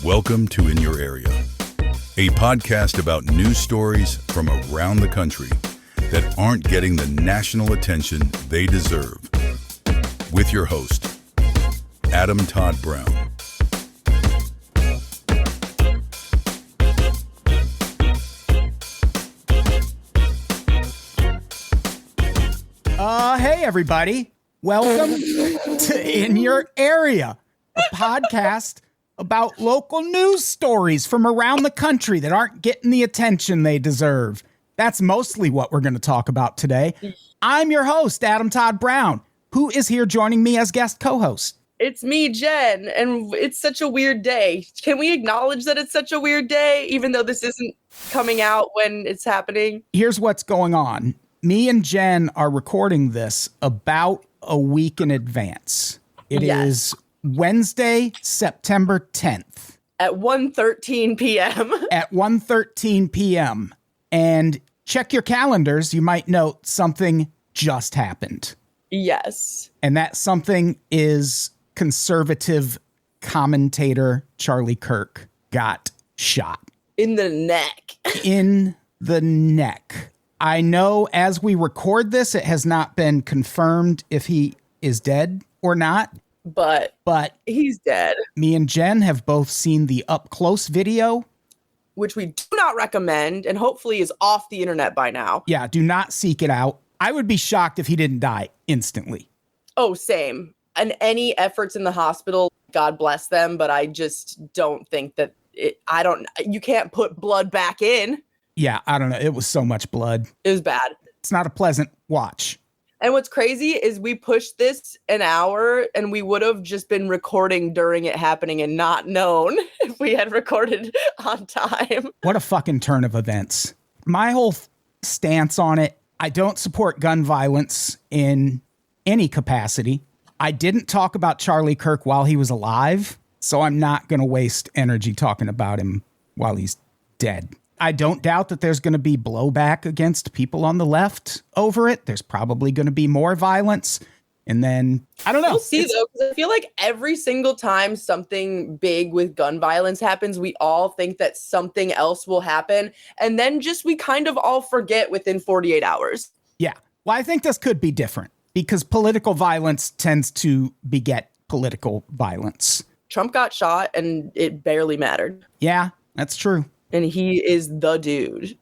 Welcome to In Your Area, a podcast about news stories from around the country that aren't getting the national attention they deserve. With your host, Adam Todd Brown. Hey everybody, welcome to In Your Area, a podcast about local news stories from around the country that aren't getting the attention they deserve. That's mostly what we're going to talk about today. I'm your host, Adam Todd Brown, who is here joining me as guest co-host. It's me, Jen, and it's such a weird day. Can we acknowledge that it's such a weird day, even though this isn't coming out when it's happening? Here's what's going on. Me and Jen are recording this about a week in advance. It is Wednesday, September 10th. At 1:13 p.m. At 1:13 p.m. And check your calendars. You might note something just happened. Yes. And that something is conservative commentator Charlie Kirk got shot. In the neck. In the neck. I know as we record this, it has not been confirmed if he is dead or not. But he's dead. Me and Jen have both seen the up-close video, which we do not recommend and hopefully is off the internet by now. Yeah, do not seek it out. I would be shocked if he didn't die instantly. Oh, same. And any efforts in the hospital, God bless them, but I just don't think that you can't put blood back in. Yeah, I don't know. It was so much blood. It was bad. It's not a pleasant watch. And what's crazy is we pushed this an hour and we would have just been recording during it happening and not known if we had recorded on time. What a fucking turn of events. My whole stance on it, I don't support gun violence in any capacity. I didn't talk about Charlie Kirk while he was alive, so I'm not going to waste energy talking about him while he's dead. I don't doubt that there's going to be blowback against people on the left over it. There's probably going to be more violence. And then, I don't know. We'll see, though, because I feel like every single time something big with gun violence happens, we all think that something else will happen. And then we kind of all forget within 48 hours. Yeah. Well, I think this could be different because political violence tends to beget political violence. Trump got shot and it barely mattered. Yeah, that's true. And he is the dude.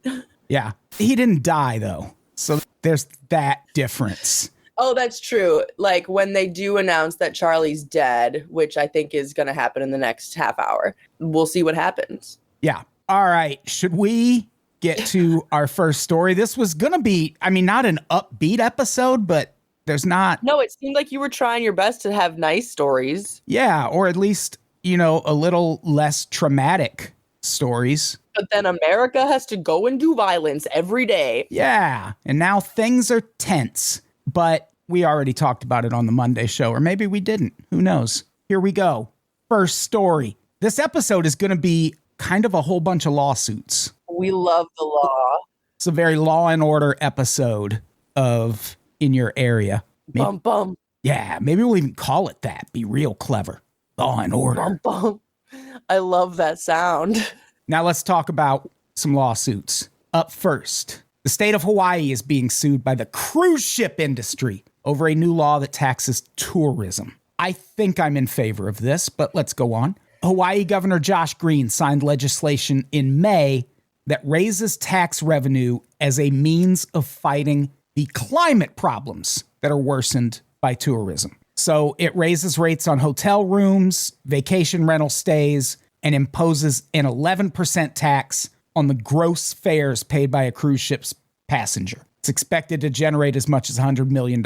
Yeah. He didn't die, though. So there's that difference. Oh, that's true. Like when they do announce that Charlie's dead, which I think is going to happen in the next half hour, we'll see what happens. Yeah. All right. Should we get to our first story? This was going to be, not an upbeat episode, but there's not. No, it seemed like you were trying your best to have nice stories. Yeah. Or at least, a little less traumatic stories. But then America has to go and do violence every day. Yeah. And now things are tense. But we already talked about it on the Monday show, or maybe we didn't. Who knows? Here we go. First story. This episode is going to be kind of a whole bunch of lawsuits. We love the law. It's a very law and order episode of In Your Area. Maybe, bum, bum. Yeah, maybe we'll even call it that. Be real clever. Law and order. Bum, bum. I love that sound. Now let's talk about some lawsuits. Up first, the state of Hawaii is being sued by the cruise ship industry over a new law that taxes tourism. I think I'm in favor of this, but let's go on. Hawaii Governor Josh Green signed legislation in May that raises tax revenue as a means of fighting the climate problems that are worsened by tourism. So it raises rates on hotel rooms, vacation rental stays, and imposes an 11% tax on the gross fares paid by a cruise ship's passenger. It's expected to generate as much as $100 million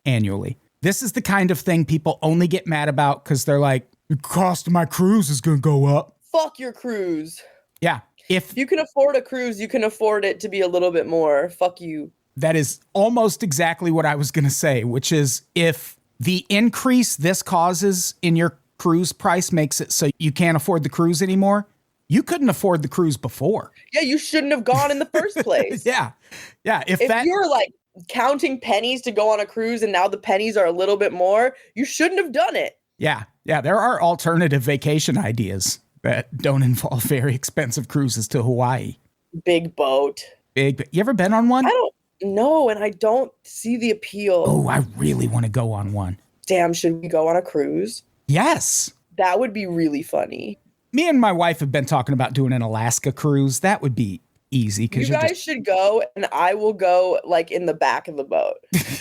annually. This is the kind of thing people only get mad about because they're like, the cost of my cruise is going to go up. Fuck your cruise. Yeah. If you can afford a cruise, you can afford it to be a little bit more. Fuck you. That is almost exactly what I was going to say, which is if the increase this causes in your cruise price makes it so you can't afford the cruise anymore, you couldn't afford the cruise before. Yeah, you shouldn't have gone in the first place. Yeah. If you're like counting pennies to go on a cruise and now the pennies are a little bit more, you shouldn't have done it. Yeah. There are alternative vacation ideas that don't involve very expensive cruises to Hawaii. Big boat. You ever been on one? I don't know, and I don't see the appeal. Oh, I really want to go on one. Damn, should we go on a cruise? Yes. That would be really funny. Me and my wife have been talking about doing an Alaska cruise. That would be easy. You guys should go, and I will go like in the back of the boat.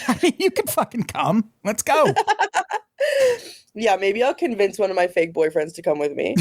I mean, you can fucking come. Let's go. Yeah, maybe I'll convince one of my fake boyfriends to come with me.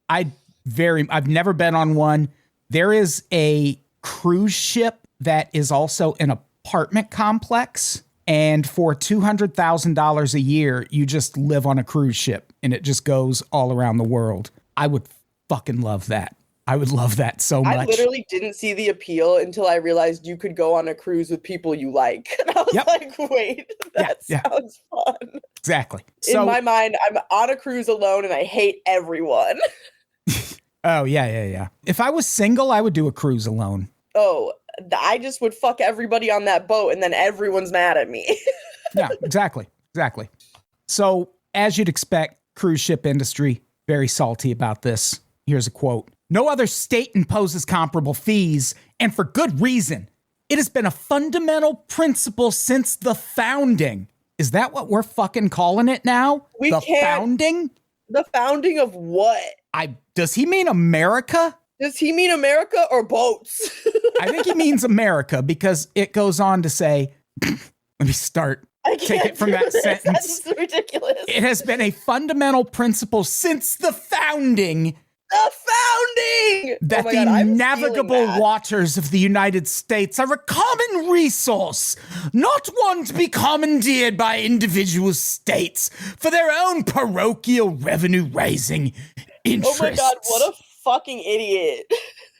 I've never been on one. There is a cruise ship that is also an apartment complex. And for $200,000 a year, you just live on a cruise ship and it just goes all around the world. I would fucking love that. I would love that so much. I literally didn't see the appeal until I realized you could go on a cruise with people you like. And I was like, wait, that sounds fun. Exactly. In my mind, I'm on a cruise alone and I hate everyone. Oh, yeah. If I was single, I would do a cruise alone. Oh, I just would fuck everybody on that boat and then everyone's mad at me. Yeah, exactly. So, as you'd expect, cruise ship industry, very salty about this. Here's a quote. No other state imposes comparable fees, and for good reason. It has been a fundamental principle since the founding. Is that what we're fucking calling it now? Founding? The founding of what? Does he mean America? Does he mean America or boats? I think he means America because it goes on to say, let me start. Take it from that sentence. That's ridiculous. It has been a fundamental principle since the founding. That the navigable waters of the United States are a common resource, not one to be commandeered by individual states for their own parochial revenue-raising interests. Oh my God, what a fucking idiot.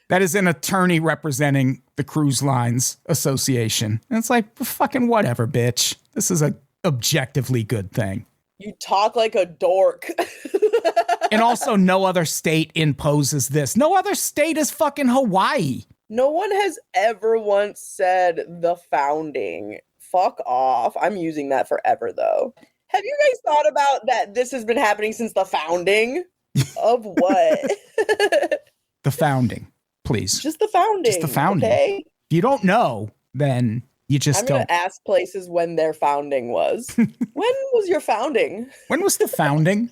That is an attorney representing the Cruise Lines Association. And it's like, fucking whatever, bitch. This is a objectively good thing. You talk like a dork. And also, no other state imposes this. No other state is fucking Hawaii. No one has ever once said the founding. Fuck off. I'm using that forever, though. Have you guys thought about that this has been happening since the founding? Of what? The founding, please. Just the founding. Just the founding. Okay? If you don't know, then you just don't. I'm going to ask places when their founding was. When was your founding? When was the founding?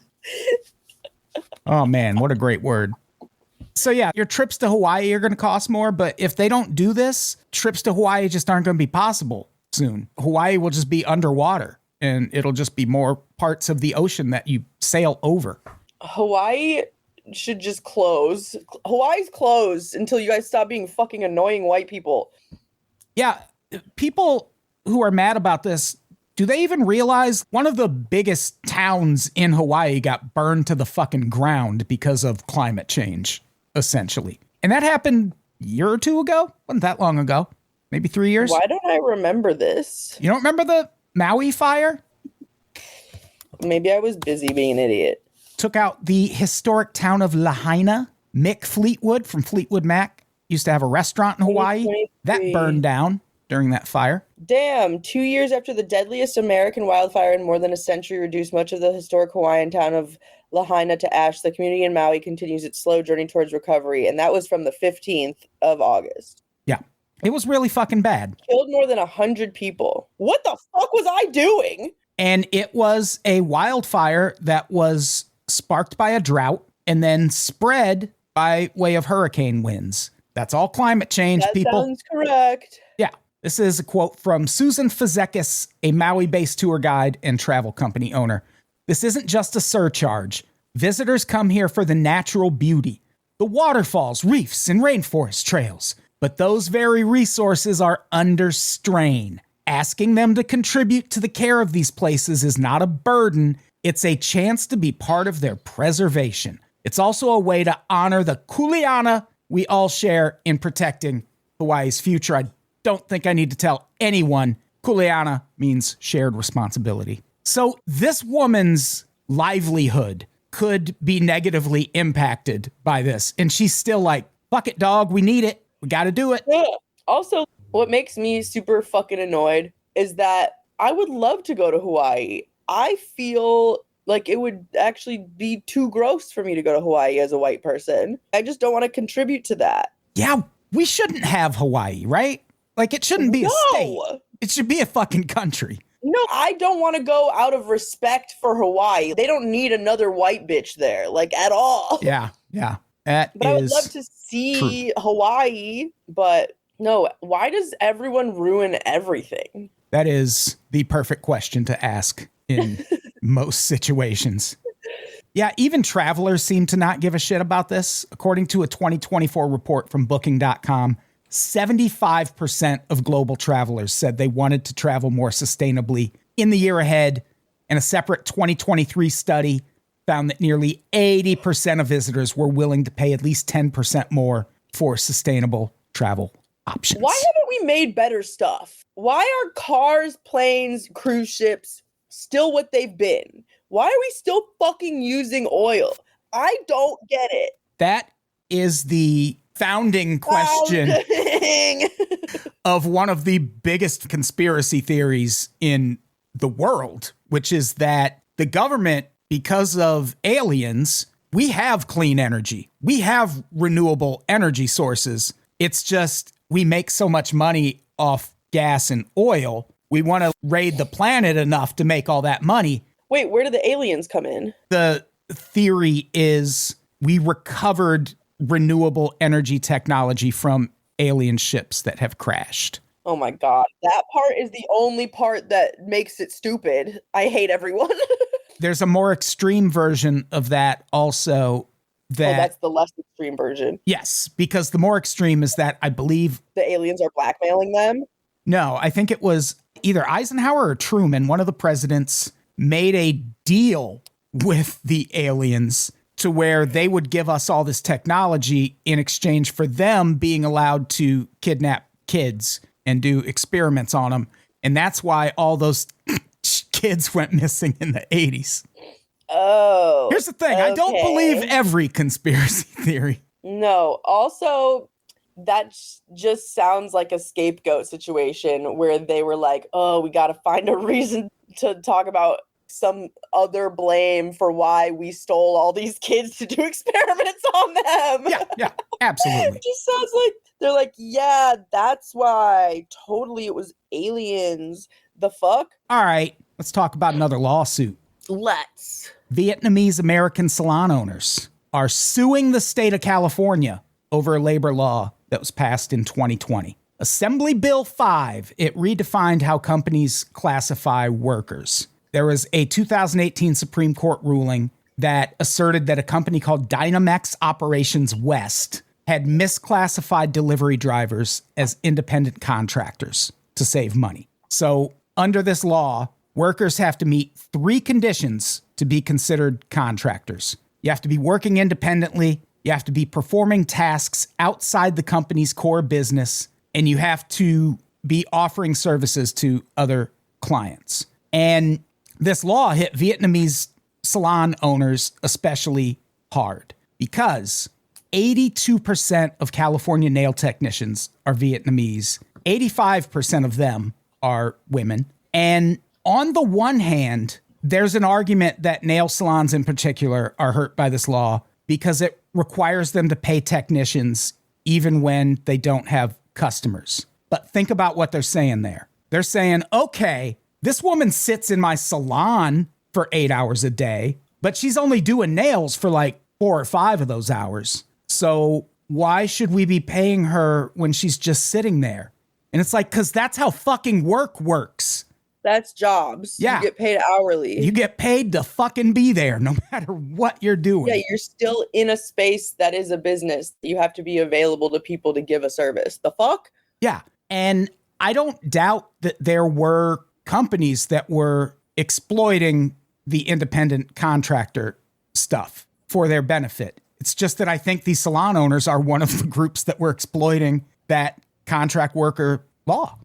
Oh, man, what a great word. So, yeah, your trips to Hawaii are going to cost more, but if they don't do this, trips to Hawaii just aren't going to be possible soon. Hawaii will just be underwater, and it'll just be more parts of the ocean that you sail over. Hawaii should just close. Hawaii's closed until you guys stop being fucking annoying white people. Yeah, people who are mad about this, do they even realize one of the biggest towns in Hawaii got burned to the fucking ground because of climate change, essentially? And that happened a year or two ago? Wasn't that long ago? Maybe 3 years? Why don't I remember this? You don't remember the Maui fire? Maybe I was busy being an idiot. Took out the historic town of Lahaina. Mick Fleetwood from Fleetwood Mac used to have a restaurant in Hawaii. That burned down during that fire. Damn, 2 years after the deadliest American wildfire in more than a century reduced much of the historic Hawaiian town of Lahaina to ash, the community in Maui continues its slow journey towards recovery. And that was from the 15th of August. Yeah, it was really fucking bad. Killed more than 100 people. What the fuck was I doing? And it was a wildfire that was sparked by a drought and then spread by way of hurricane winds. That's all climate change, people. That sounds correct. Yeah. This is a quote from Susan Fazekis, a Maui-based tour guide and travel company owner. This isn't just a surcharge. Visitors come here for the natural beauty, the waterfalls, reefs, and rainforest trails. But those very resources are under strain. Asking them to contribute to the care of these places is not a burden. It's a chance to be part of their preservation. It's also a way to honor the kuleana we all share in protecting Hawaii's future. I don't think I need to tell anyone kuleana means shared responsibility. So this woman's livelihood could be negatively impacted by this. And she's still like, fuck it, dog. We need it. We got to do it. Yeah. Also, what makes me super fucking annoyed is that I would love to go to Hawaii. I feel Like, it would actually be too gross for me to go to Hawaii as a white person. I just don't want to contribute to that. Yeah, we shouldn't have Hawaii, right? Like, it shouldn't be a state. It should be a fucking country. No, I don't want to go out of respect for Hawaii. They don't need another white bitch there, like, at all. Yeah. But I would love to see Hawaii, but no, why does everyone ruin everything? That is the perfect question to ask in most situations. Yeah, even travelers seem to not give a shit about this. According to a 2024 report from Booking.com, 75% of global travelers said they wanted to travel more sustainably in the year ahead. And a separate 2023 study found that nearly 80% of visitors were willing to pay at least 10% more for sustainable travel options. Why haven't we made better stuff? Why are cars, planes, cruise ships still what they've been? Why are we still fucking using oil? I don't get it. That is the founding question of one of the biggest conspiracy theories in the world, which is that the government, because of aliens, we have clean energy. We have renewable energy sources. It's just we make so much money off gas and oil. We want to raid the planet enough to make all that money. Wait, where do the aliens come in? The theory is we recovered renewable energy technology from alien ships that have crashed. Oh my God. That part is the only part that makes it stupid. I hate everyone. There's a more extreme version of that also. That's the less extreme version. Yes, because the more extreme is that I believe the aliens are blackmailing them. No, I think it was either Eisenhower or Truman, one of the presidents, made a deal with the aliens to where they would give us all this technology in exchange for them being allowed to kidnap kids and do experiments on them. And that's why all those kids went missing in the 80s. Oh. Here's the thing. Okay. I don't believe every conspiracy theory. No. Also, that just sounds like a scapegoat situation where they were like, oh, we got to find a reason to talk about some other blame for why we stole all these kids to do experiments on them. Yeah, absolutely. It just sounds like they're like, yeah, that's why. Totally, it was aliens. The fuck? All right, let's talk about another lawsuit. Let's. Vietnamese American salon owners are suing the state of California over a labor law that was passed in 2020. Assembly Bill 5, it redefined how companies classify workers. There was a 2018 Supreme Court ruling that asserted that a company called Dynamex Operations West had misclassified delivery drivers as independent contractors to save money. So under this law, workers have to meet 3 conditions to be considered contractors. You have to be working independently, you have to be performing tasks outside the company's core business, and you have to be offering services to other clients. And this law hit Vietnamese salon owners especially hard because 82% of California nail technicians are Vietnamese. 85% of them are women. And on the one hand, there's an argument that nail salons in particular are hurt by this law because it requires them to pay technicians even when they don't have customers. But think about what they're saying there. They're saying, okay, this woman sits in my salon for 8 hours a day, but she's only doing nails for like 4 or 5 of those hours. So why should we be paying her when she's just sitting there? And it's like, because that's how fucking work works. That's jobs. Yeah. You get paid hourly. You get paid to fucking be there no matter what you're doing. Yeah, you're still in a space that is a business. You have to be available to people to give a service. The fuck? Yeah. And I don't doubt that there were companies that were exploiting the independent contractor stuff for their benefit. It's just that I think these salon owners are one of the groups that were exploiting that contract worker law.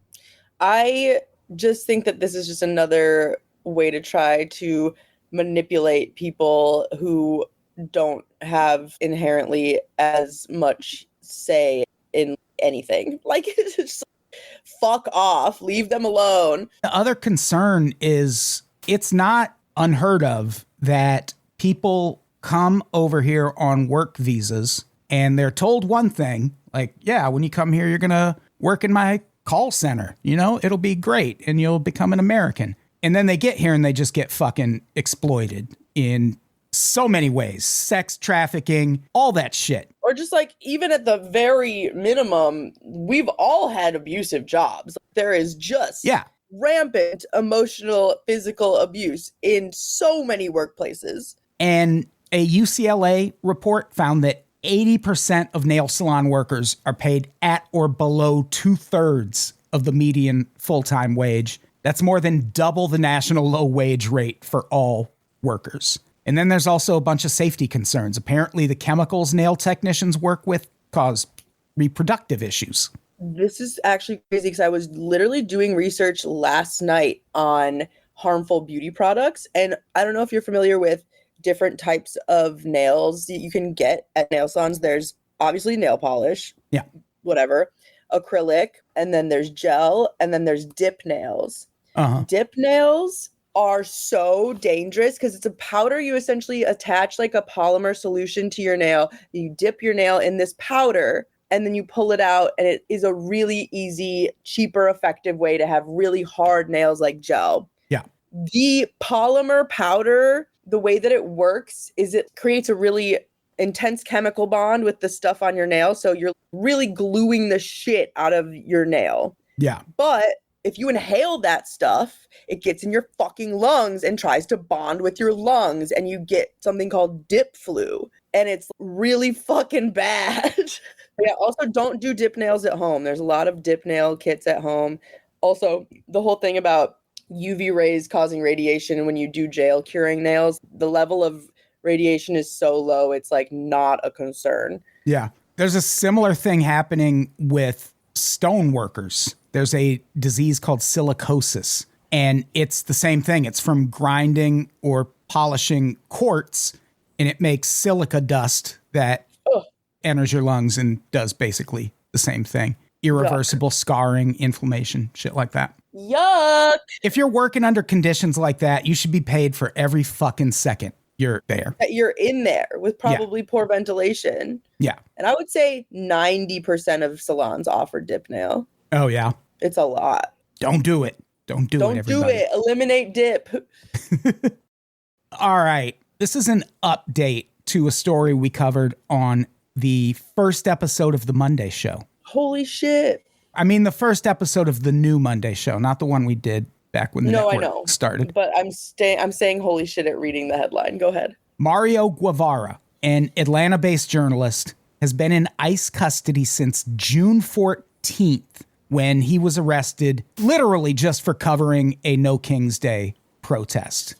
I just think that this is just another way to try to manipulate people who don't have inherently as much say in anything. Like, it's just fuck off, leave them alone. The other concern is it's not unheard of that people come over here on work visas and they're told one thing, like, yeah, when you come here, you're going to work in my call center. You know, it'll be great and you'll become an American. And then they get here and they just get fucking exploited in so many ways. Sex trafficking, all that shit. Or just like, even at the very minimum, we've all had abusive jobs. There is just rampant emotional, physical abuse in so many workplaces. And a UCLA report found that 80% of nail salon workers are paid at or below 2/3 of the median full-time wage. That's more than double the national low wage rate for all workers. And then there's also a bunch of safety concerns. Apparently, the chemicals nail technicians work with cause reproductive issues. This is actually crazy because I was literally doing research last night on harmful beauty products. And I don't know if you're familiar with different types of nails that you can get at nail salons. There's obviously nail polish, whatever, acrylic, and then there's gel, and then there's dip nails. Dip nails are so dangerous because it's a powder you essentially attach like a polymer solution to your nail. You dip your nail in this powder and then you pull it out, and it is a really easy, cheaper, effective way to have really hard nails like gel. Yeah. The polymer powder, the way that it works is it creates a really intense chemical bond with the stuff on your nail. So you're really gluing the shit out of your nail. Yeah. But if you inhale that stuff, it gets in your fucking lungs and tries to bond with your lungs, and you get something called dip flu. And it's really fucking bad. Yeah, also don't do dip nails at home. There's a lot of dip nail kits at home. Also, the whole thing about UV rays causing radiation when you do gel curing nails, the level of radiation is so low, it's like not a concern. Yeah. There's a similar thing happening with stone workers. There's a disease called silicosis, and it's the same thing. It's from grinding or polishing quartz, and it makes silica dust that enters your lungs and does basically the same thing. Irreversible scarring, inflammation, shit like that. Yuck! If you're working under conditions like that, you should be paid for every fucking second you're there. You're in there with probably poor ventilation. Yeah. And I would say 90% of salons offer dip nail. Oh, yeah. It's a lot. Don't do it. Don't do it, everybody. Don't do it. Eliminate dip. All right. This is an update to a story we covered on the first episode of the Monday show. Holy shit. I mean, the first episode of the new Monday show, not the one we did back when the network started. But I'm saying holy shit at reading the headline. Go ahead. Mario Guevara, an Atlanta-based journalist, has been in ICE custody since June 14th when he was arrested literally just for covering a No King's Day protest.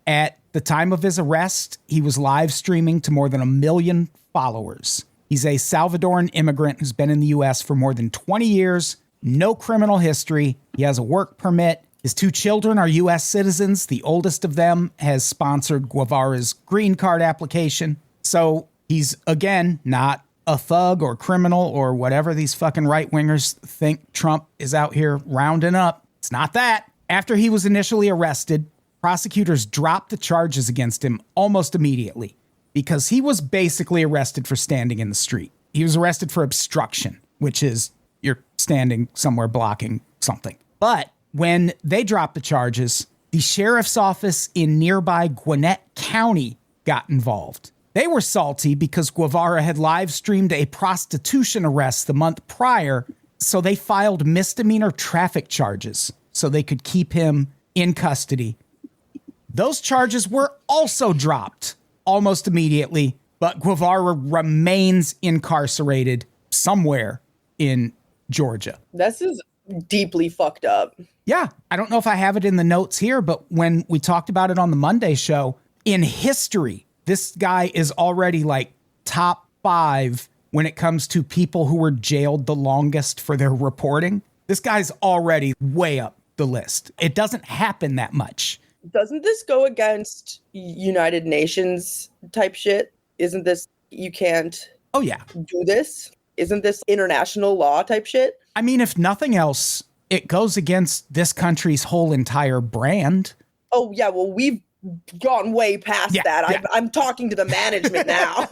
At the time of his arrest, he was live streaming to more than 1 million followers. He's a Salvadoran immigrant who's been in the U.S. for more than 20 years, no criminal history. He has a work permit. His 2 children are U.S. citizens. The oldest of them has sponsored Guevara's green card application. So he's, again, not a thug or criminal or whatever these fucking right-wingers think Trump is out here rounding up. It's not that. After he was initially arrested, prosecutors dropped the charges against him almost immediately because he was basically arrested for standing in the street. He was arrested for obstruction, which is you're standing somewhere blocking something. But when they dropped the charges, the sheriff's office in nearby Gwinnett County got involved. They were salty because Guevara had live streamed a prostitution arrest the month prior, so they filed misdemeanor traffic charges so they could keep him in custody. Those charges were also dropped almost immediately, but Guevara remains incarcerated somewhere in Georgia. This is deeply fucked up. Yeah, I don't know if I have it in the notes here, but when we talked about it on the Monday show, in history, this guy is already like top 5 when it comes to people who were jailed the longest for their reporting. This guy's already way up the list. It doesn't happen that much. Doesn't this go against United Nations type shit? Isn't this, you can't do this? Isn't this international law type shit? I mean, if nothing else, it goes against this country's whole entire brand. Oh, yeah. Well, we've gone way past that. Yeah. I'm talking to the management now.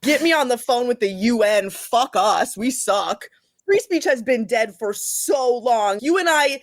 Get me on the phone with the UN. Fuck us. We suck. Free speech has been dead for so long. You and I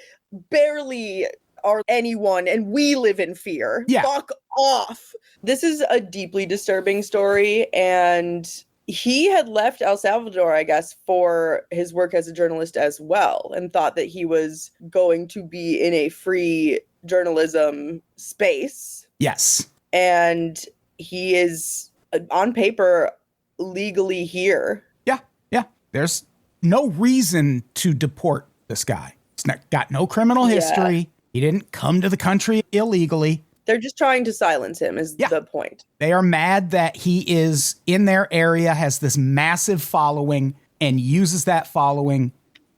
barely are anyone, and we live in fear. Yeah. Fuck off. This is a deeply disturbing story, and he had left El Salvador, I guess, for his work as a journalist as well, and thought that he was going to be in a free journalism space. Yes. And he is, on paper, legally here. Yeah. There's no reason to deport this guy. He's got no criminal history. He didn't come to the country illegally. They're just trying to silence him is the point. They are mad that he is in their area, has this massive following, and uses that following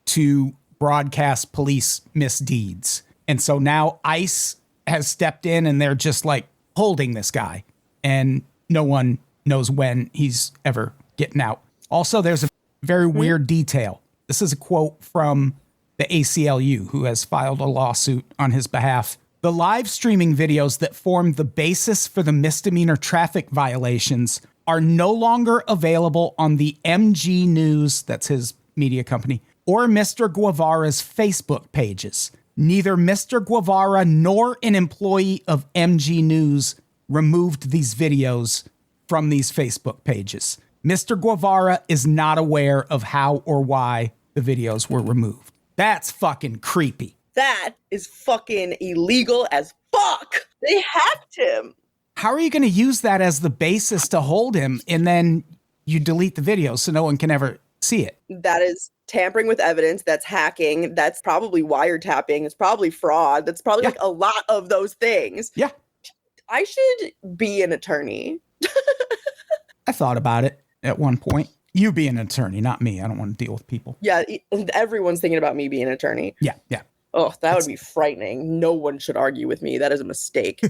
to broadcast police misdeeds. And so now ICE has stepped in and they're just like holding this guy. And no one knows when he's ever getting out. Also, there's a very weird detail. This is a quote from the ACLU, who has filed a lawsuit on his behalf. The live streaming videos that formed the basis for the misdemeanor traffic violations are no longer available on the MG News, that's his media company, or Mr. Guevara's Facebook pages. Neither Mr. Guevara nor an employee of MG News removed these videos from these Facebook pages. Mr. Guevara is not aware of how or why the videos were removed. That's fucking creepy. That is fucking illegal as fuck. They hacked him. How are you going to use that as the basis to hold him and then you delete the video so no one can ever see it? That is tampering with evidence. That's hacking. That's probably wiretapping. It's probably fraud. That's probably like a lot of those things. Yeah. I should be an attorney. I thought about it at one point. You be an attorney, not me. I don't want to deal with people. Yeah, everyone's thinking about me being an attorney. Yeah. Oh, that would be frightening. No one should argue with me. That is a mistake.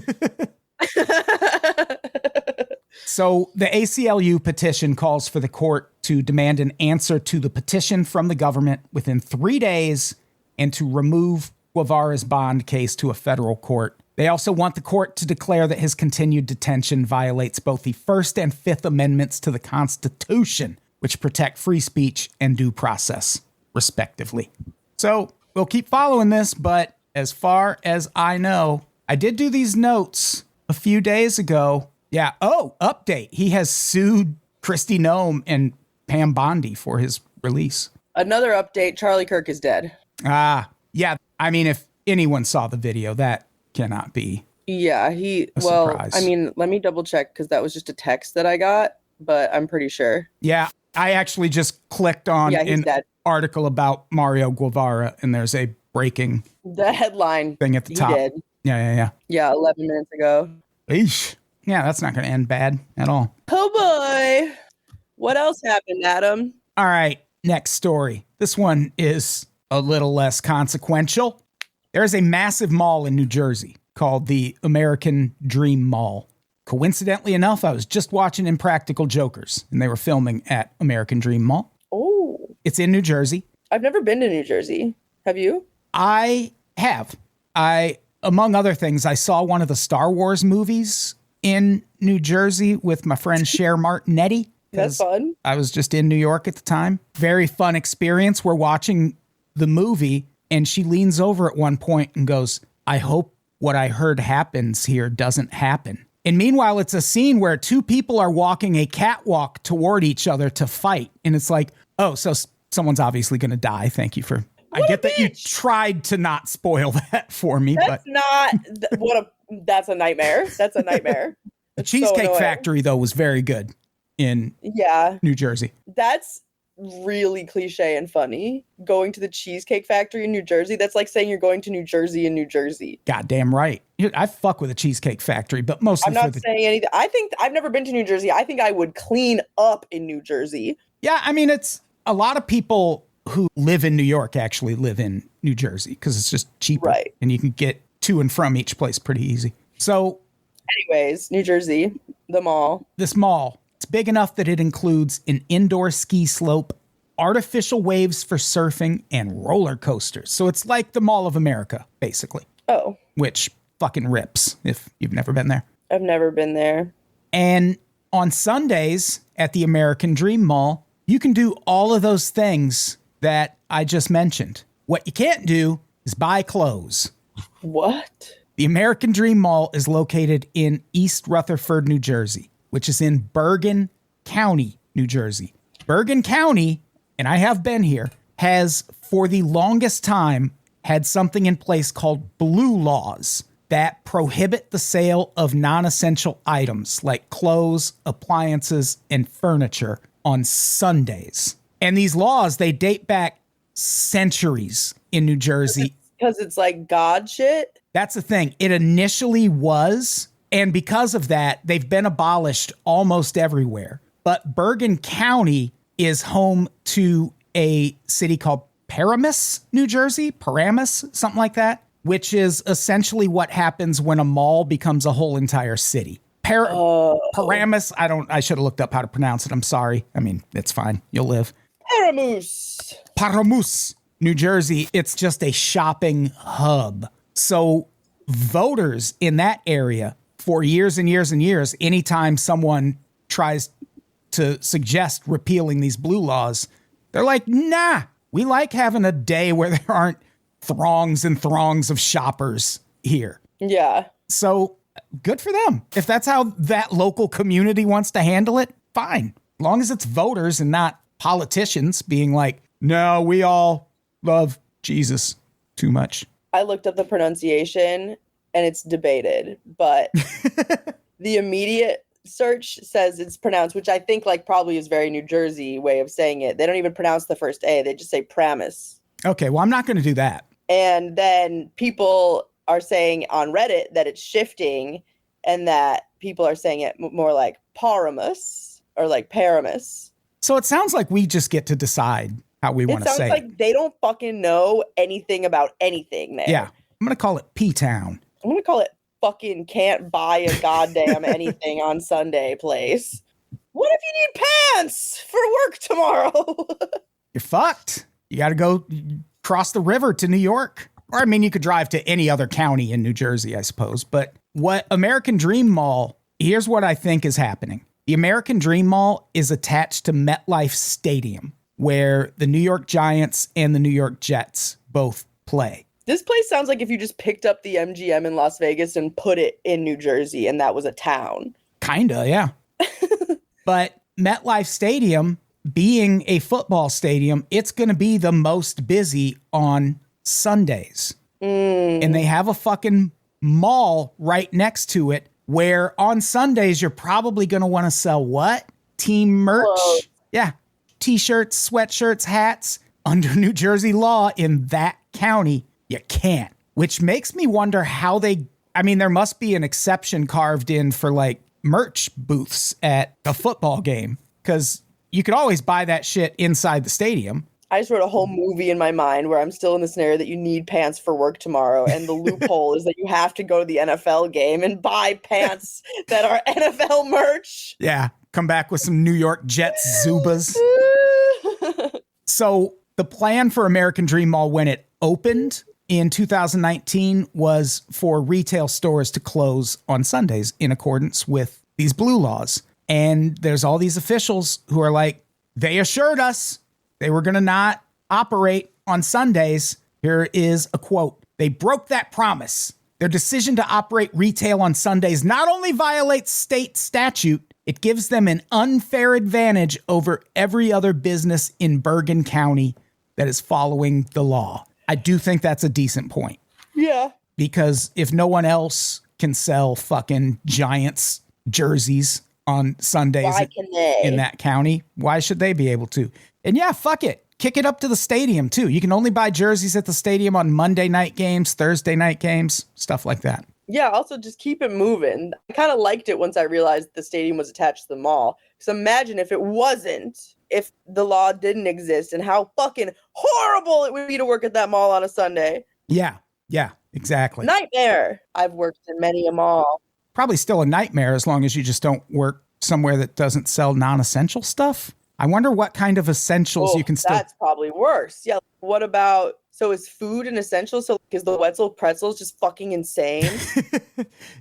So the ACLU petition calls for the court to demand an answer to the petition from the government within 3 days and to remove Guevara's bond case to a federal court. They also want the court to declare that his continued detention violates both the First and Fifth Amendments to the Constitution, which protect free speech and due process, respectively. So we'll keep following this, but as far as I know, I did do these notes a few days ago. Yeah. Oh, update. He has sued Kristi Noem and Pam Bondi for his release. Another update. Charlie Kirk is dead. Yeah. I mean, if anyone saw the video, that cannot be. Yeah, surprise. I mean, let me double check because that was just a text that I got, but I'm pretty sure. Yeah. I actually just clicked on an article about Mario Guevara and there's a breaking the headline thing at the top. Did. Yeah. Yeah, 11 minutes ago. Eesh. Yeah, that's not going to end bad at all. Oh boy. What else happened, Adam? All right, next story. This one is a little less consequential. There is a massive mall in New Jersey called the American Dream Mall. Coincidentally enough, I was just watching Impractical Jokers, and they were filming at American Dream Mall. Oh. It's in New Jersey. I've never been to New Jersey. Have you? I have. Among other things, I saw one of the Star Wars movies in New Jersey with my friend Cher Martinetti. That's fun. I was just in New York at the time. Very fun experience. We're watching the movie, and she leans over at one point and goes, I hope what I heard happens here doesn't happen. And meanwhile, it's a scene where two people are walking a catwalk toward each other to fight. And it's like, oh, so someone's obviously going to die. Thank you for... I get that you tried to not spoil that for me. That's that's a nightmare. That's a nightmare. The Cheesecake Factory, though, was very good in New Jersey. That's really cliche and funny. Going to the Cheesecake Factory in New Jersey, that's like saying you're going to New Jersey in New Jersey. Goddamn right. I fuck with the Cheesecake Factory, but mostly I'm not saying anything. I think I've never been to New Jersey. I think I would clean up in New Jersey. Yeah, I mean, it's a lot of people who live in New York actually live in New Jersey because it's just cheaper. Right. And you can get to and from each place pretty easy. So anyways, New Jersey, the mall. This mall, it's big enough that it includes an indoor ski slope, artificial waves for surfing, and roller coasters. So it's like the Mall of America, basically. Oh. Which fucking rips if you've never been there. I've never been there. And on Sundays at the American Dream Mall, you can do all of those things that I just mentioned. What you can't do is buy clothes. What? The American Dream Mall is located in East Rutherford, New Jersey, which is in Bergen County, New Jersey. Bergen County, and I have been here, has for the longest time had something in place called blue laws that prohibit the sale of non-essential items like clothes, appliances, and furniture on Sundays. And these laws, they date back centuries in New Jersey. Because it's like God shit? That's the thing. It initially was, and because of that, they've been abolished almost everywhere. But Bergen County is home to a city called Paramus, New Jersey, Paramus, something like that, which is essentially what happens when a mall becomes a whole entire city. Paramus, I should have looked up how to pronounce it. I'm sorry. I mean, it's fine. You'll live. Paramus, New Jersey. It's just a shopping hub. So voters in that area for years and years and years, anytime someone tries to suggest repealing these blue laws, they're like, nah, we like having a day where there aren't throngs and throngs of shoppers here. Yeah. So good for them. If that's how that local community wants to handle it, fine. As long as it's voters and not politicians being like, no, we all love Jesus too much. I looked up the pronunciation and it's debated, but the immediate search says it's pronounced, which I think like probably is very New Jersey way of saying it. They don't even pronounce the first A. They just say Pramus. Okay, well, I'm not going to do that. And then people are saying on Reddit that it's shifting and that people are saying it more like Paramus or like Paramus. So it sounds like we just get to decide how we want to say it. It sounds like they don't fucking know anything about anything there. Yeah, I'm going to call it P-Town. I'm going to call it fucking can't buy a goddamn anything on Sunday place. What if you need pants for work tomorrow? You're fucked. You got to go cross the river to New York. Or, I mean, you could drive to any other county in New Jersey, I suppose. But what American Dream Mall, here's what I think is happening. The American Dream Mall is attached to MetLife Stadium, where the New York Giants and the New York Jets both play. This place sounds like if you just picked up the MGM in Las Vegas and put it in New Jersey and that was a town. Kinda, yeah. But MetLife Stadium, being a football stadium, it's going to be the most busy on Sundays. And they have a fucking mall right next to it where on Sundays you're probably going to want to sell what? Team merch? Whoa. Yeah. T-shirts, sweatshirts, hats. Under New Jersey law in that county, you can't. Which makes me wonder how there must be an exception carved in for like merch booths at a football game. Because you could always buy that shit inside the stadium. I just wrote a whole movie in my mind where I'm still in the scenario that you need pants for work tomorrow. And the loophole is that you have to go to the NFL game and buy pants that are NFL merch. Yeah. Come back with some New York Jets Zubas. So the plan for American Dream Mall when it opened in 2019 was for retail stores to close on Sundays in accordance with these blue laws. And there's all these officials who are like, they assured us they were going to not operate on Sundays. Here is a quote. They broke that promise. Their decision to operate retail on Sundays not only violates state statute, it gives them an unfair advantage over every other business in Bergen County that is following the law. I do think that's a decent point. Yeah. Because if no one else can sell fucking Giants jerseys on Sundays Why can they? in that county, why should they be able to? And yeah, fuck it. Kick it up to the stadium too. You can only buy jerseys at the stadium on Monday night games, Thursday night games, stuff like that. Yeah, also just keep it moving. I kind of liked it once I realized the stadium was attached to the mall. Because imagine if it wasn't, if the law didn't exist, and how fucking horrible it would be to work at that mall on a Sunday. Yeah, exactly. Nightmare. I've worked in many a mall. Probably still a nightmare as long as you just don't work somewhere that doesn't sell non-essential stuff. I wonder what kind of essentials you can still... That's probably worse. Yeah. What about So is food an essential? So is the Wetzel pretzels just fucking insane?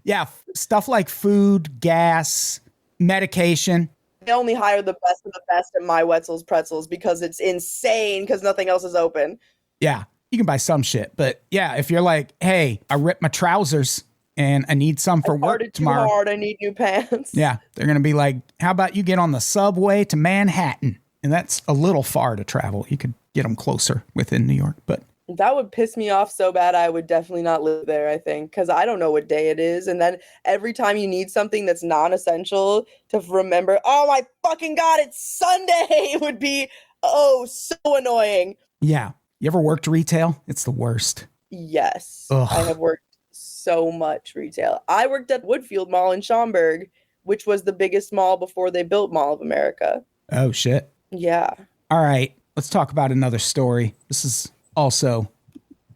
Yeah, stuff like food, gas, medication. They only hire the best of the best at my Wetzel's pretzels because it's insane because nothing else is open. Yeah, you can buy some shit. But yeah, if you're like, hey, I ripped my trousers and I need some for work tomorrow. Too hard, I need new pants. Yeah, they're going to be like, how about you get on the subway to Manhattan? And that's a little far to travel. You could get them closer within New York, but that would piss me off so bad. I would definitely not live there, I think, because I don't know what day it is. And then every time you need something that's non-essential to remember, oh my fucking God, it's Sunday. It would be, so annoying. Yeah. You ever worked retail? It's the worst. Yes. Ugh. I have worked so much retail. I worked at Woodfield Mall in Schaumburg, which was the biggest mall before they built Mall of America. Oh, shit. Yeah. All right. Let's talk about another story. This is also,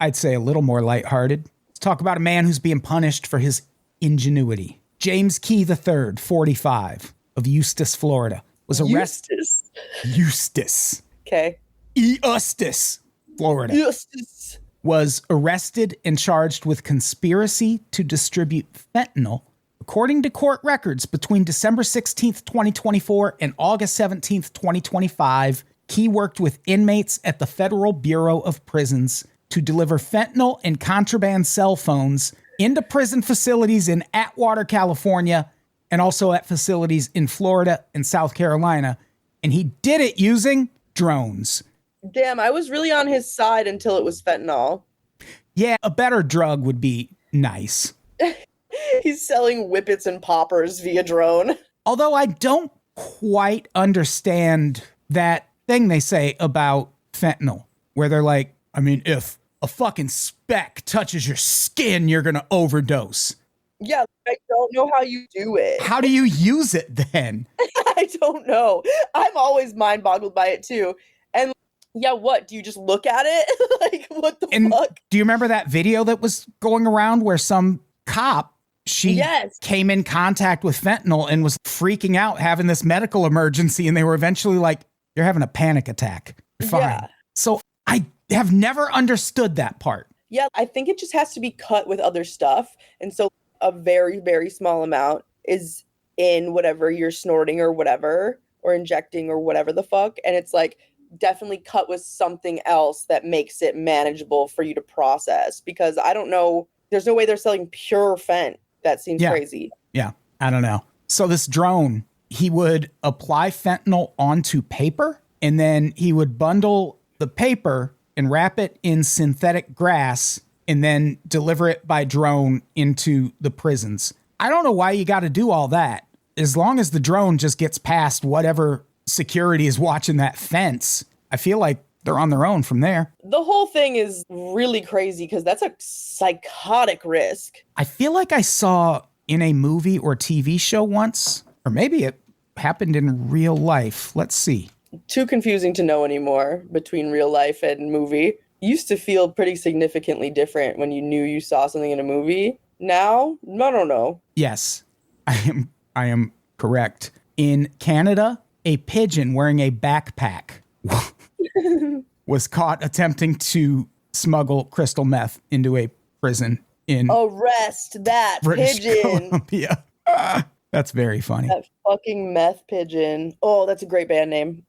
I'd say, a little more lighthearted. Let's talk about a man who's being punished for his ingenuity. James Key III, 45, of Eustis, Florida, was arrested. Eustis. Okay. Eustis, Florida. Eustis. Was arrested and charged with conspiracy to distribute fentanyl. According to court records, between December 16th, 2024 and August 17th, 2025, Key worked with inmates at the Federal Bureau of Prisons to deliver fentanyl and contraband cell phones into prison facilities in Atwater, California, and also at facilities in Florida and South Carolina. And he did it using drones. Damn, I was really on his side until it was fentanyl. Yeah, a better drug would be nice. He's selling whippets and poppers via drone. Although I don't quite understand that thing they say about fentanyl, where they're like, I mean, if a fucking speck touches your skin, you're going to overdose. Yeah, I don't know how you do it. How do you use it then? I don't know. I'm always mind boggled by it too. And yeah, what? Do you just look at it? Like, what the fuck? Do you remember that video that was going around where some cop, she came in contact with fentanyl and was freaking out, having this medical emergency, and they were eventually like, you're having a panic attack. You're fine. Yeah. So I have never understood that part. Yeah, I think it just has to be cut with other stuff. And so a very, very small amount is in whatever you're snorting or whatever, or injecting or whatever the fuck. And it's like definitely cut with something else that makes it manageable for you to process. Because I don't know, there's no way they're selling pure fent. That seems crazy. Yeah, I don't know. So this drone, he would apply fentanyl onto paper, and then he would bundle the paper and wrap it in synthetic grass and then deliver it by drone into the prisons. I don't know why you got to do all that. As long as the drone just gets past whatever security is watching that fence, I feel like they're on their own from there. The whole thing is really crazy because that's a psychotic risk. I feel like I saw in a movie or TV show once, or maybe it happened in real life. Let's see. Too confusing to know anymore between real life and movie. Used to feel pretty significantly different when you knew you saw something in a movie. Now, I don't know. Yes, I am correct. In Canada, a pigeon wearing a backpack was caught attempting to smuggle crystal meth into a prison in Arrest that British pigeon. Columbia. That's very funny. That fucking meth pigeon. Oh, that's a great band name.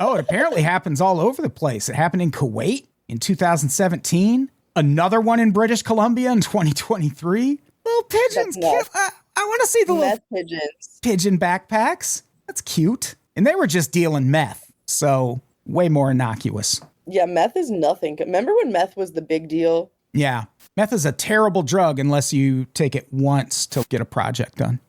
Oh, it apparently happens all over the place. It happened in Kuwait in 2017. Another one in British Columbia in 2023. Little pigeons. I want to see the meth little pigeons. Pigeon backpacks. That's cute. And they were just dealing meth. So way more innocuous. Yeah, meth is nothing. Remember when meth was the big deal? Yeah. Meth is a terrible drug unless you take it once to get a project done.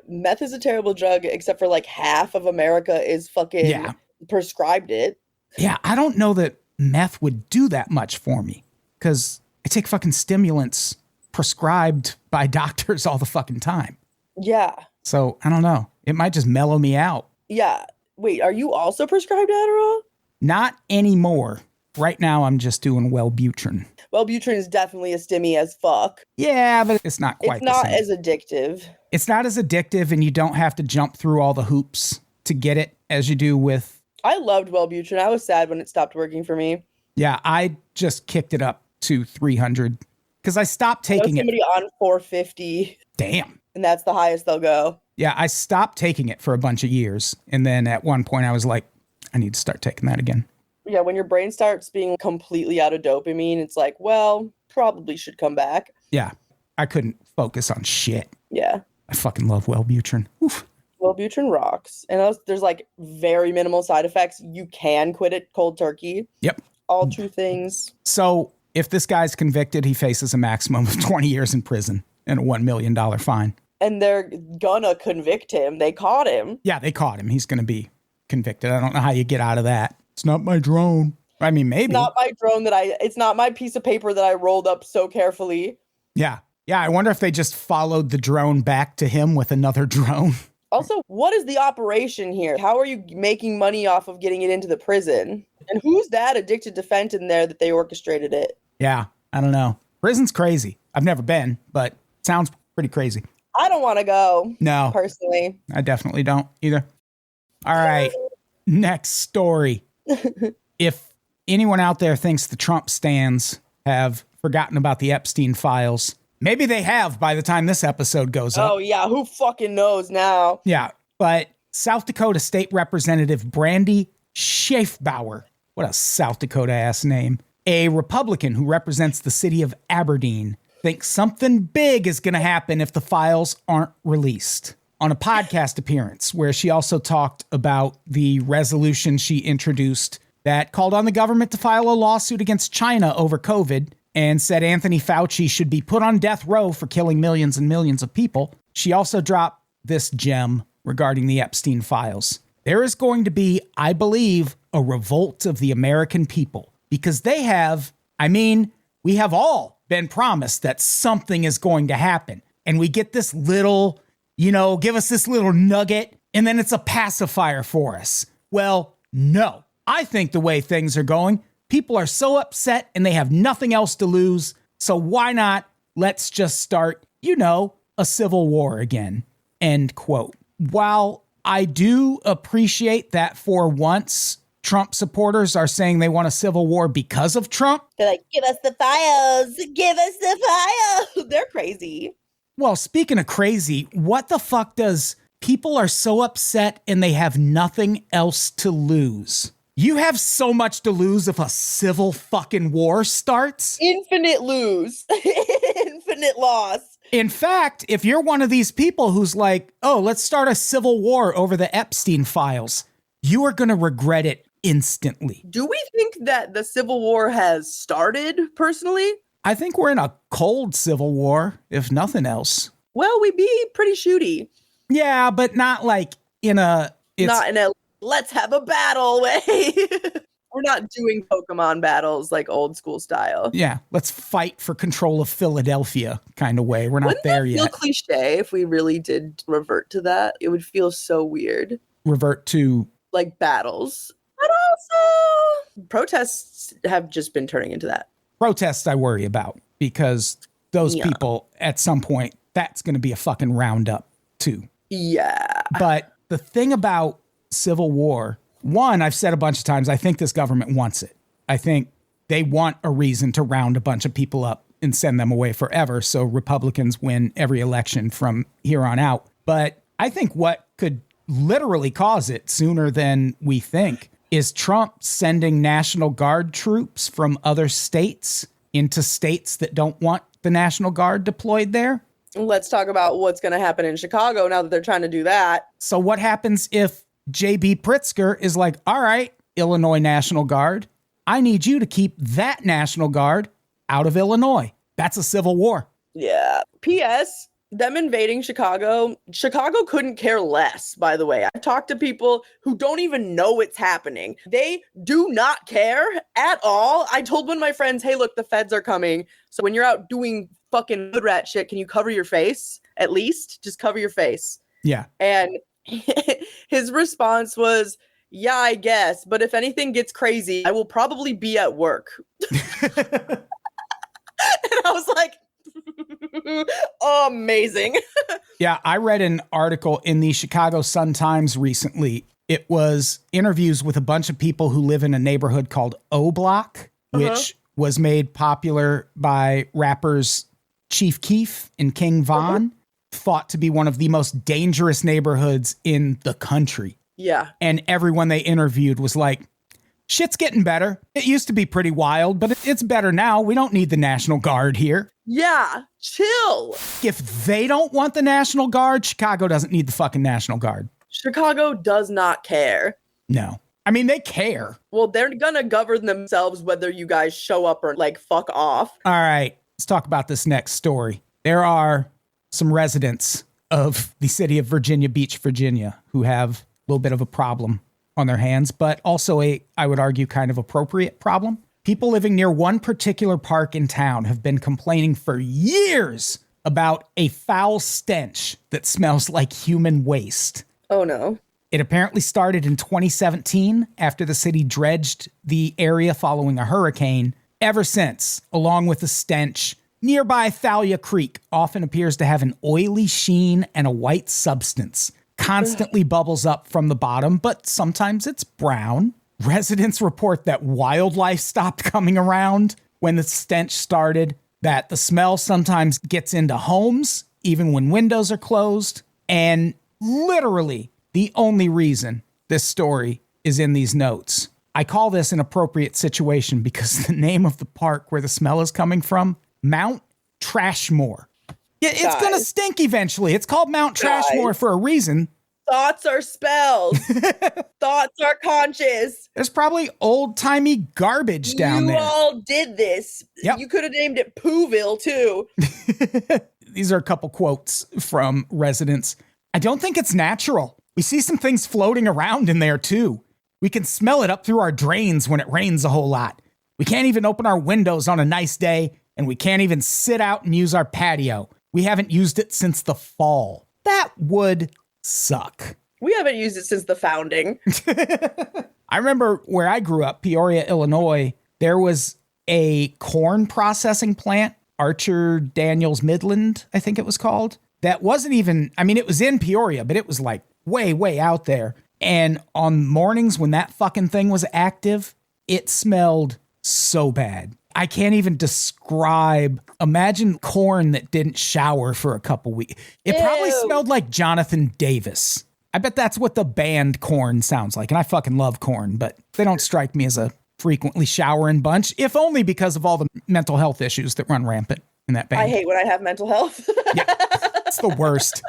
Meth is a terrible drug, except for like half of America is fucking prescribed it. Yeah, I don't know that meth would do that much for me because I take fucking stimulants prescribed by doctors all the fucking time. Yeah. So I don't know. It might just mellow me out. Yeah. Wait, are you also prescribed Adderall? Not anymore. Right now, I'm just doing Wellbutrin. Wellbutrin is definitely a stimmy as fuck. Yeah, but it's not quite the same. It's not as addictive. It's not as addictive, and you don't have to jump through all the hoops to get it as you do with... I loved Wellbutrin. I was sad when it stopped working for me. Yeah, I just kicked it up to 300 because I stopped taking it. Somebody on 450. Damn. And that's the highest they'll go. Yeah, I stopped taking it for a bunch of years. And then at one point I was like, I need to start taking that again. Yeah, when your brain starts being completely out of dopamine, it's like, well, probably should come back. Yeah, I couldn't focus on shit. Yeah. I fucking love Wellbutrin. Oof. Wellbutrin rocks. And there's like very minimal side effects. You can quit it cold turkey. Yep. All true things. So if this guy's convicted, he faces a maximum of 20 years in prison and a $1 million fine. And they're gonna convict him. They caught him. Yeah, they caught him. He's going to be convicted. I don't know how you get out of that. It's not my drone. I mean, maybe. It's not my drone it's not my piece of paper that I rolled up so carefully. Yeah. Yeah, I wonder if they just followed the drone back to him with another drone. Also, what is the operation here? How are you making money off of getting it into the prison? And who's that addicted to fentanyl there that they orchestrated it? Yeah, I don't know. Prison's crazy. I've never been, but it sounds pretty crazy. I don't want to go. No. Personally. I definitely don't either. All right. Next story. If anyone out there thinks the Trump stans have forgotten about the Epstein files, maybe they have by the time this episode goes up. Oh, yeah. Who fucking knows now? Yeah. But South Dakota State Representative Brandy Schaefbauer, what a South Dakota ass name, a Republican who represents the city of Aberdeen, thinks something big is going to happen if the files aren't released. On a podcast appearance where she also talked about the resolution she introduced that called on the government to file a lawsuit against China over COVID and said Anthony Fauci should be put on death row for killing millions and millions of people. She also dropped this gem regarding the Epstein files. There is going to be, I believe, a revolt of the American people because we have all been promised that something is going to happen. And we get this little, give us this little nugget, and then it's a pacifier for us. Well, no. I think the way things are going, people are so upset and they have nothing else to lose. So why not? Let's just start, a civil war again. End quote. While I do appreciate that for once, Trump supporters are saying they want a civil war because of Trump. They're like, give us the files. Give us the files. They're crazy. Well, speaking of crazy, what the fuck does people are so upset and they have nothing else to lose? You have so much to lose if a civil fucking war starts. Infinite lose. Infinite loss. In fact, if you're one of these people who's like, oh, let's start a civil war over the Epstein files, you are going to regret it instantly. Do we think that the Civil War has started, personally? I think we're in a cold civil war, if nothing else. Well, we be pretty shooty. Yeah, but not like not in a let's have a battle way. We're not doing Pokemon battles like old school style. Yeah, let's fight for control of Philadelphia kind of way. We're not Wouldn't there that yet. feel cliche if we really did revert to that? It would feel so weird. Revert to like battles. But also protests have just been turning into that. Protests I worry about because those people at some point, that's going to be a fucking roundup too. Yeah. But the thing about civil war, one, I've said a bunch of times, I think this government wants it. I think they want a reason to round a bunch of people up and send them away forever so Republicans win every election from here on out. But I think what could literally cause it sooner than we think is Trump sending National Guard troops from other states into states that don't want the National Guard deployed there. Let's talk about what's going to happen in Chicago now that they're trying to do that. So what happens if J.B. Pritzker is like, all right, Illinois National Guard, I need you to keep that National Guard out of Illinois. That's a civil war. Yeah. P.S. Them invading Chicago couldn't care less, by the way. I've talked to people who don't even know it's happening. They do not care at all. I told one of my friends, hey, look, the feds are coming. So when you're out doing fucking hood rat shit, can you cover your face? At least just cover your face. Yeah. And his response was, yeah, I guess. But if anything gets crazy, I will probably be at work. And I was like, amazing. Yeah, I read an article in the Chicago Sun-Times recently. It was interviews with a bunch of people who live in a neighborhood called O Block. which was made popular by rappers Chief Keef and King Von, thought to be one of the most dangerous neighborhoods in the country. Yeah. And everyone they interviewed was like, shit's getting better. It used to be pretty wild, but it's better now. We don't need the National Guard here. Yeah, chill. If they don't want the National Guard, Chicago doesn't need the fucking National Guard. Chicago does not care. No. I mean, they care. Well, they're gonna govern themselves whether you guys show up or like fuck off. All right, let's talk about this next story. There are some residents of the city of Virginia Beach, Virginia, who have a little bit of a problem on their hands, but also I would argue, kind of appropriate problem. People living near one particular park in town have been complaining for years about a foul stench that smells like human waste. Oh no. It apparently started in 2017 after the city dredged the area following a hurricane. Ever since, along with the stench, nearby Thalia Creek often appears to have an oily sheen and a white substance. Constantly bubbles up from the bottom, but sometimes it's brown. Residents report that wildlife stopped coming around when the stench started, that the smell sometimes gets into homes, even when windows are closed, and literally the only reason this story is in these notes. I call this an appropriate situation because the name of the park where the smell is coming from, Mount Trashmore. Yeah, it's going to stink eventually. It's called Mount Trashmore for a reason. Thoughts are spells. Thoughts are conscious. There's probably old-timey garbage down there. You all did this. Yep. You could have named it Pooville, too. These are a couple quotes from residents. I don't think it's natural. We see some things floating around in there, too. We can smell it up through our drains when it rains a whole lot. We can't even open our windows on a nice day, and we can't even sit out and use our patio. We haven't used it since the fall. That would suck. We haven't used it since the founding. I remember where I grew up, Peoria, Illinois, there was a corn processing plant, Archer Daniels Midland, I think it was called. That wasn't even, I mean, it was in Peoria, but it was like way, way out there. And on mornings when that fucking thing was active, it smelled so bad. I can't even describe. Imagine corn that didn't shower for a couple weeks. It probably smelled like Jonathan Davis. I bet that's what the band Korn sounds like. And I fucking love Korn, but they don't strike me as a frequently showering bunch, if only because of all the mental health issues that run rampant in that band. I hate when I have mental health. Yeah, it's the worst.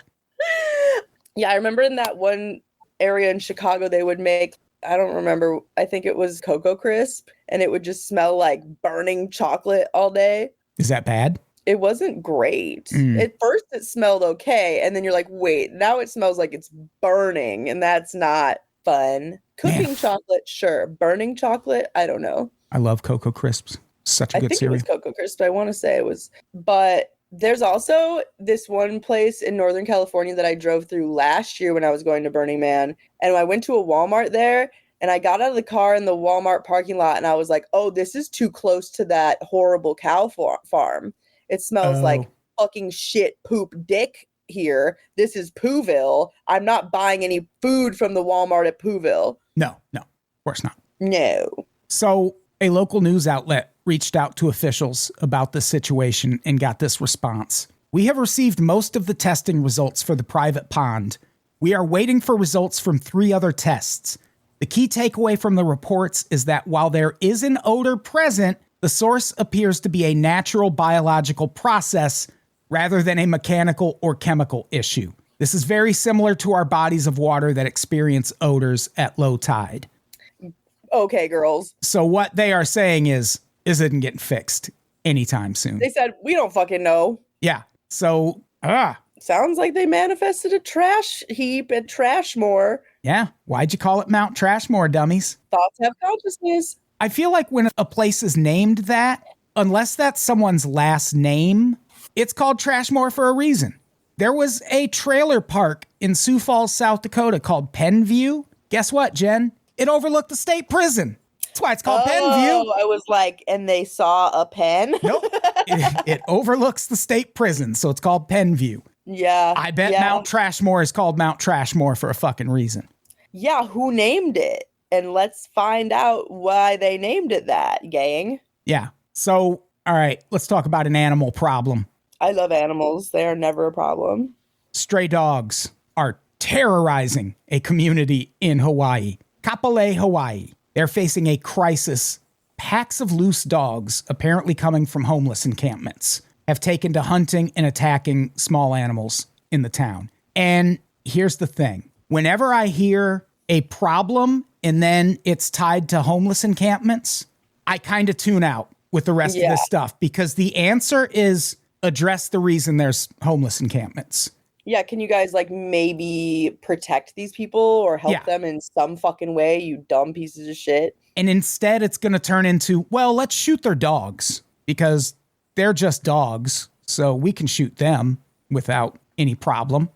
Yeah, I remember in that one area in Chicago, they would make, I don't remember, I think it was Cocoa Crisp, and it would just smell like burning chocolate all day. Is that bad? It wasn't great. At first it smelled okay, and then you're like, wait, now it smells like it's burning, and that's not fun. Cooking chocolate, sure. Burning chocolate, I don't know. I love Cocoa Crisps. Such a good cereal. I think it was Cocoa Crisp. I want to say it was. But there's also this one place in Northern California that I drove through last year when I was going to Burning Man. And I went to a Walmart there, and I got out of the car in the Walmart parking lot, and I was like, oh, this is too close to that horrible cow farm. It smells like fucking shit, poop, dick here. This is Pooville. I'm not buying any food from the Walmart at Pooville. No, of course not. No. So a local news outlet reached out to officials about this situation and got this response. We have received most of the testing results for the private pond. We are waiting for results from 3 other tests. The key takeaway from the reports is that while there is an odor present, the source appears to be a natural biological process rather than a mechanical or chemical issue. This is very similar to our bodies of water that experience odors at low tide. Okay, girls. So what they are saying is isn't getting fixed anytime soon. They said, we don't fucking know. Yeah. So, sounds like they manifested a trash heap at Trashmore. Yeah. Why'd you call it Mount Trashmore, dummies? Thoughts have consciousness. I feel like when a place is named that, unless that's someone's last name, it's called Trashmore for a reason. There was a trailer park in Sioux Falls, South Dakota called Penview. Guess what, Jen? It overlooked the state prison. That's why it's called Penview. I was like, and they saw a pen? Nope. It overlooks the state prison, so it's called Penview. Yeah. I bet Mount Trashmore is called Mount Trashmore for a fucking reason. Yeah, who named it? And let's find out why they named it that, gang. Yeah. So, all right, let's talk about an animal problem. I love animals. They are never a problem. Stray dogs are terrorizing a community in Hawaii. Kapolei, Hawaii. They're facing a crisis. Packs of loose dogs, apparently coming from homeless encampments, have taken to hunting and attacking small animals in the town. And here's the thing. Whenever I hear a problem and then it's tied to homeless encampments, I kind of tune out with the rest of this stuff, because the answer is address the reason there's homeless encampments. Yeah, can you guys like maybe protect these people or help them in some fucking way, you dumb pieces of shit? And instead it's going to turn into, well, let's shoot their dogs because they're just dogs, so we can shoot them without any problem.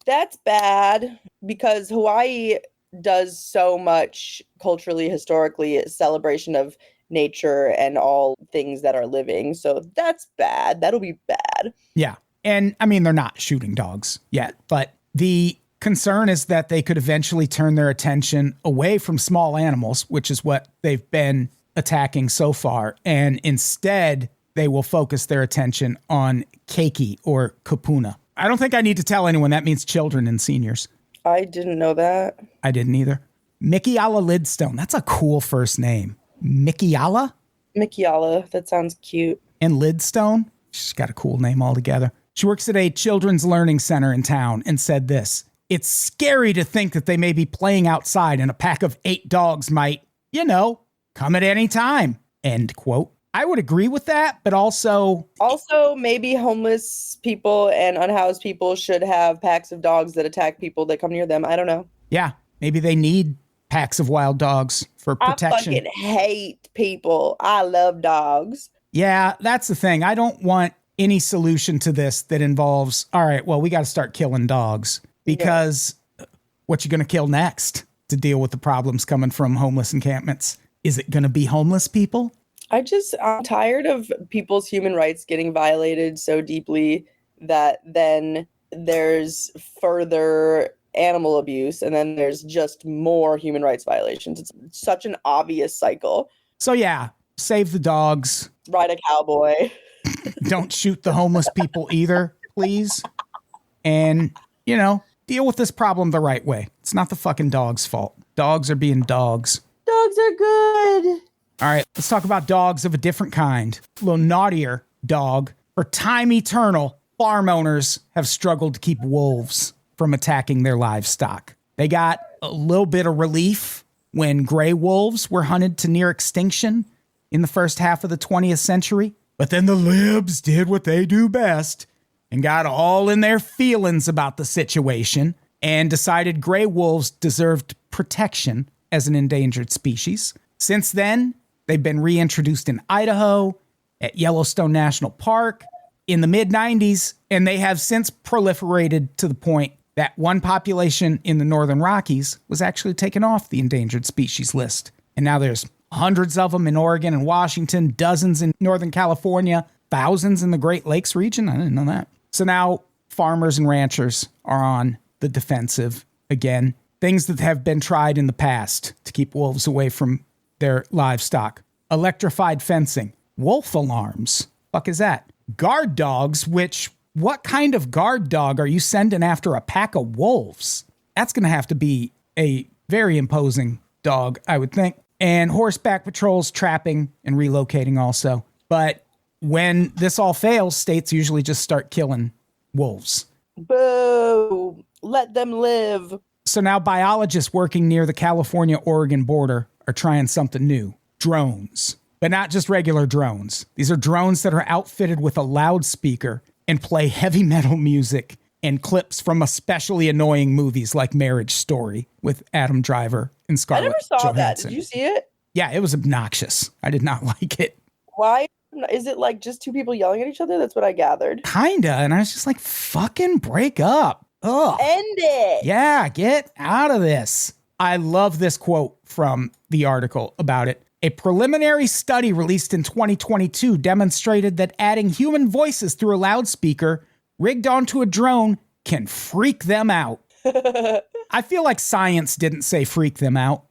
That's bad, because Hawaii does so much culturally, historically, celebration of nature and all things that are living. So that's bad. That'll be bad. Yeah. And I mean, they're not shooting dogs yet, but the concern is that they could eventually turn their attention away from small animals, which is what they've been attacking so far. And instead, they will focus their attention on keiki or kupuna. I don't think I need to tell anyone that means children and seniors. I didn't know that. I didn't either. Mikiala Lidstone. That's a cool first name. Mikiala? Mikiala. That sounds cute. And Lidstone? She's got a cool name altogether. She works at a children's learning center in town and said this: "It's scary to think that they may be playing outside and a pack of 8 dogs might, come at any time." End quote. I would agree with that, but also maybe homeless people and unhoused people should have packs of dogs that attack people that come near them. I don't know. Yeah, maybe they need packs of wild dogs for protection. I fucking hate people. I love dogs. Yeah, that's the thing. I don't want any solution to this that involves, all right, well, we got to start killing dogs, because what you going to kill next to deal with the problems coming from homeless encampments? Is it going to be homeless people? I'm tired of people's human rights getting violated so deeply that then there's further animal abuse and then there's just more human rights violations. It's such an obvious cycle. So yeah, save the dogs. Ride a cowboy. Don't shoot the homeless people either, please. And, deal with this problem the right way. It's not the fucking dog's fault. Dogs are being dogs. Dogs are good. All right, let's talk about dogs of a different kind. A little naughtier dog. For time eternal, farm owners have struggled to keep wolves from attacking their livestock. They got a little bit of relief when gray wolves were hunted to near extinction in the first half of the 20th century. But then the libs did what they do best and got all in their feelings about the situation and decided gray wolves deserved protection as an endangered species. Since then, they've been reintroduced in Idaho, at Yellowstone National Park, in the mid-90s, and they have since proliferated to the point that one population in the Northern Rockies was actually taken off the endangered species list. And now there's hundreds of them in Oregon and Washington, dozens in Northern California, thousands in the Great Lakes region. I didn't know that. So now farmers and ranchers are on the defensive again. Things that have been tried in the past to keep wolves away from their livestock. Electrified fencing. Wolf alarms. Fuck is that? Guard dogs, what kind of guard dog are you sending after a pack of wolves? That's going to have to be a very imposing dog, I would think. And horseback patrols, trapping, and relocating also. But when this all fails, states usually just start killing wolves. Boo! Let them live. So now biologists working near the California-Oregon border are trying something new. Drones. But not just regular drones. These are drones that are outfitted with a loudspeaker and play heavy metal music and clips from especially annoying movies like Marriage Story with Adam Driver and Scarlett Johansson. I never saw that. Did you see it? Yeah, it was obnoxious. I did not like it. Why? Is it like just two people yelling at each other? That's what I gathered. Kinda. And I was just like, fucking break up. Ugh. End it. Yeah, get out of this. I love this quote from the article about it. A preliminary study released in 2022 demonstrated that adding human voices through a loudspeaker rigged onto a drone can freak them out. I feel like science didn't say freak them out.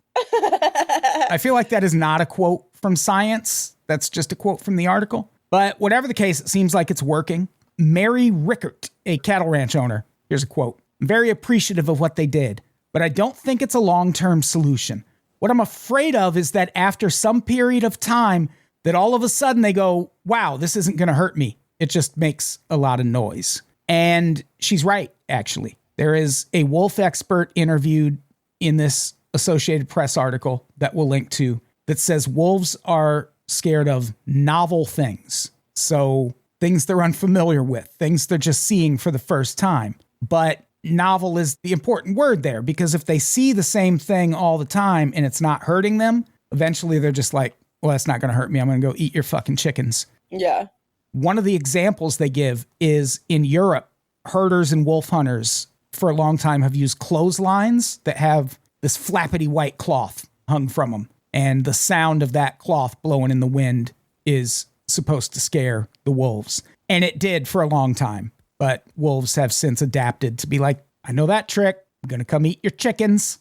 I feel like that is not a quote from science. That's just a quote from the article. But whatever the case, it seems like it's working. Mary Rickert, a cattle ranch owner, here's a quote. I'm very appreciative of what they did, but I don't think it's a long-term solution. What I'm afraid of is that after some period of time, that all of a sudden they go, wow, this isn't going to hurt me. It just makes a lot of noise. And she's right, actually. There is a wolf expert interviewed in this Associated Press article that we'll link to that says wolves are scared of novel things. So things they're unfamiliar with, things they're just seeing for the first time. But novel is the important word there, because if they see the same thing all the time and it's not hurting them, eventually they're just like, well, that's not going to hurt me. I'm going to go eat your fucking chickens. Yeah. One of the examples they give is in Europe, herders and wolf hunters for a long time have used clotheslines that have this flappity white cloth hung from them. And the sound of that cloth blowing in the wind is supposed to scare the wolves. And it did for a long time. But wolves have since adapted to be like, I know that trick. I'm going to come eat your chickens.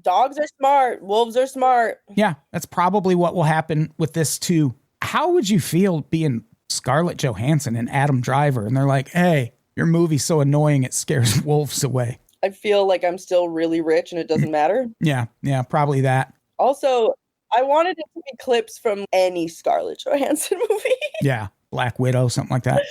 Dogs are smart. Wolves are smart. Yeah, that's probably what will happen with this too. How would you feel being Scarlett Johansson and Adam Driver? And they're like, hey, your movie's so annoying it scares wolves away. I feel like I'm still really rich and it doesn't matter. Yeah, probably that. Also, I wanted it to be clips from any Scarlett Johansson movie. Yeah, Black Widow, something like that.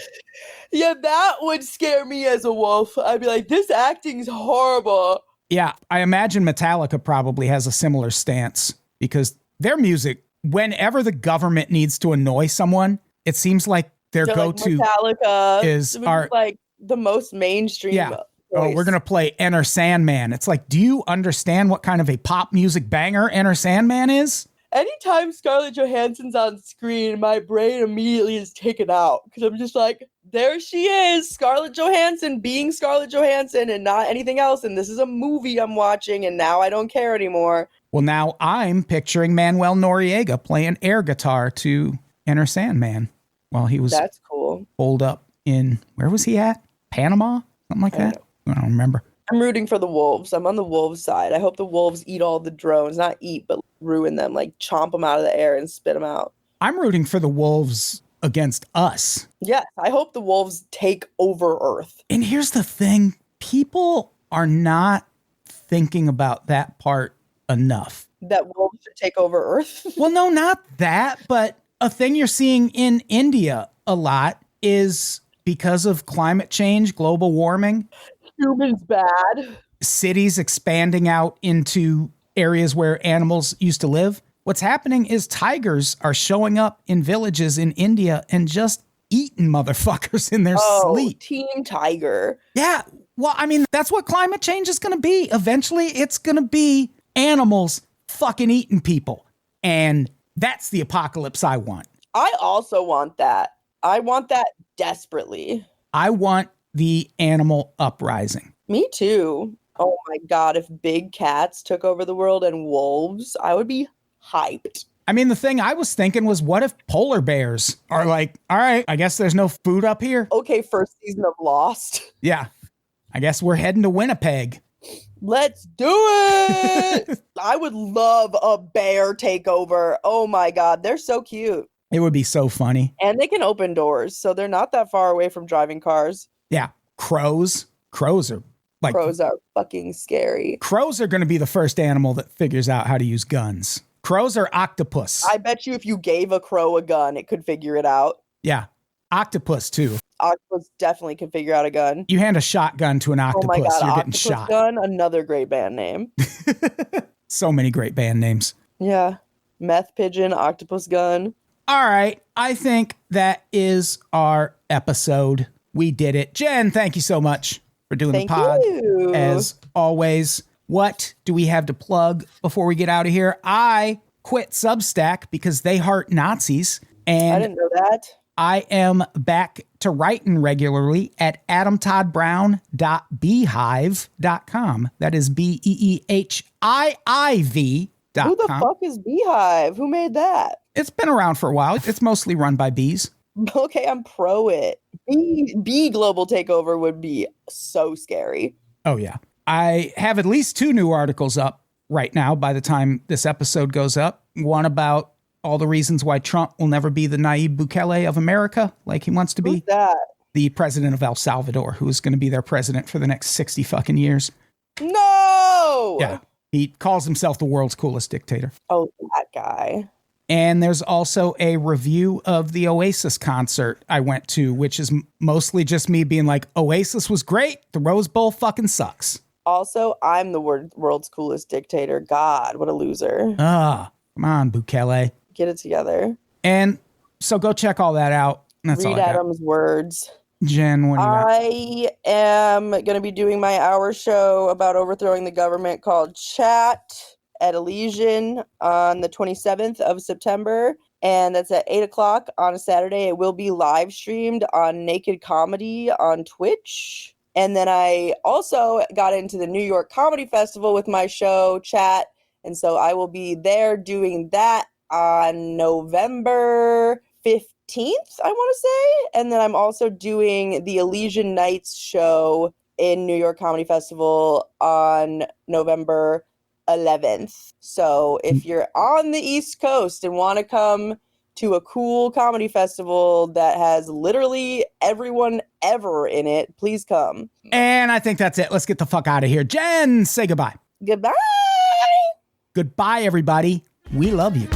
Yeah, that would scare me as a wolf. I'd be like, this acting's horrible. Yeah, I imagine Metallica probably has a similar stance because their music, whenever the government needs to annoy someone, it seems like their go-to Metallica is our like the most mainstream. Yeah. Voice. Oh, we're going to play Enter Sandman. It's like, do you understand what kind of a pop music banger Enter Sandman is? Anytime Scarlett Johansson's on screen, my brain immediately is taken out because I'm just like, there she is, Scarlett Johansson being Scarlett Johansson and not anything else. And this is a movie I'm watching and now I don't care anymore. Well, now I'm picturing Manuel Noriega playing air guitar to Enter Sandman while he was That's cool. holed up in, where was he at? Panama? Something like that? I don't remember. I'm rooting for the wolves. I'm on the wolves side. I hope the wolves eat all the drones, not eat, but ruin them, like chomp them out of the air and spit them out. I'm rooting for the wolves against us. Yes, I hope the wolves take over Earth. And here's the thing. People are not thinking about that part enough. That wolves should take over Earth? Well, no, not that. But a thing you're seeing in India a lot is because of climate change, global warming. Humans bad. Cities expanding out into areas where animals used to live. What's happening is tigers are showing up in villages in India and just eating motherfuckers in their sleep. Team Tiger. Yeah. Well, I mean, that's what climate change is going to be. Eventually, it's going to be animals fucking eating people. And that's the apocalypse I want. I also want that. I want that desperately. I want the animal uprising. Me too. Oh my God. If big cats took over the world and wolves, I would be hyped. I mean, the thing I was thinking was, what if polar bears are like, all right, I guess there's no food up here. Okay, first season of Lost. Yeah. I guess we're heading to Winnipeg. Let's do it. I would love a bear takeover. Oh my God. They're so cute. It would be so funny. And they can open doors, so they're not that far away from driving cars. Yeah. Crows are like, Crows are fucking scary. crows are going to be the first animal that figures out how to use guns. Crows are octopus. I bet you if you gave a crow a gun, it could figure it out. Yeah. Octopus too. Octopus definitely could figure out a gun. You hand a shotgun to an Oh octopus, my God, you're getting Octopus shot. Gun, another great band name. So many great band names. Yeah. Meth Pigeon, Octopus Gun. All right. I think that is our episode. We did it. Jen, thank you so much for doing Thank the pod. you. As always, what do we have to plug before we get out of here? I quit Substack because they heart Nazis. I And didn't know that. I am back to writing regularly at adamtoddbrown.beehive.com. That is BEEHIIV.com. Who the fuck is Beehive? Who made that? It's been around for a while. It's mostly run by bees. Okay, I'm pro it. Bee global takeover would be so scary. Oh, yeah. I have at least 2 new articles up right now by the time this episode goes up. One about all the reasons why Trump will never be the Nayib Bukele of America like he wants to be. Who's that? The president of El Salvador, who is going to be their president for the next 60 fucking years. No! Yeah. He calls himself the world's coolest dictator. Oh, that guy. And there's also a review of the Oasis concert I went to, which is mostly just me being like, Oasis was great. The Rose Bowl fucking sucks. Also, I'm the world's coolest dictator. God, what a loser. Come on, Bukele. Get it together. And so go check all that out. That's all Read I got. Adam's words. Jen, what do you got? I am going to be doing my hour show about overthrowing the government called Chat at Elysian on the 27th of September. And that's at 8 o'clock on a Saturday. It will be live streamed on Naked Comedy on Twitch. And then I also got into the New York Comedy Festival with my show, Chat. And so I will be there doing that on November 15th, I want to say. And then I'm also doing the Elysian Nights show in New York Comedy Festival on November 11th. So if you're on the East Coast and want to come to a cool comedy festival that has literally everyone ever in it, please come. And I think that's it. Let's get the fuck out of here. Jen, say goodbye. Goodbye. Goodbye, everybody. We love you.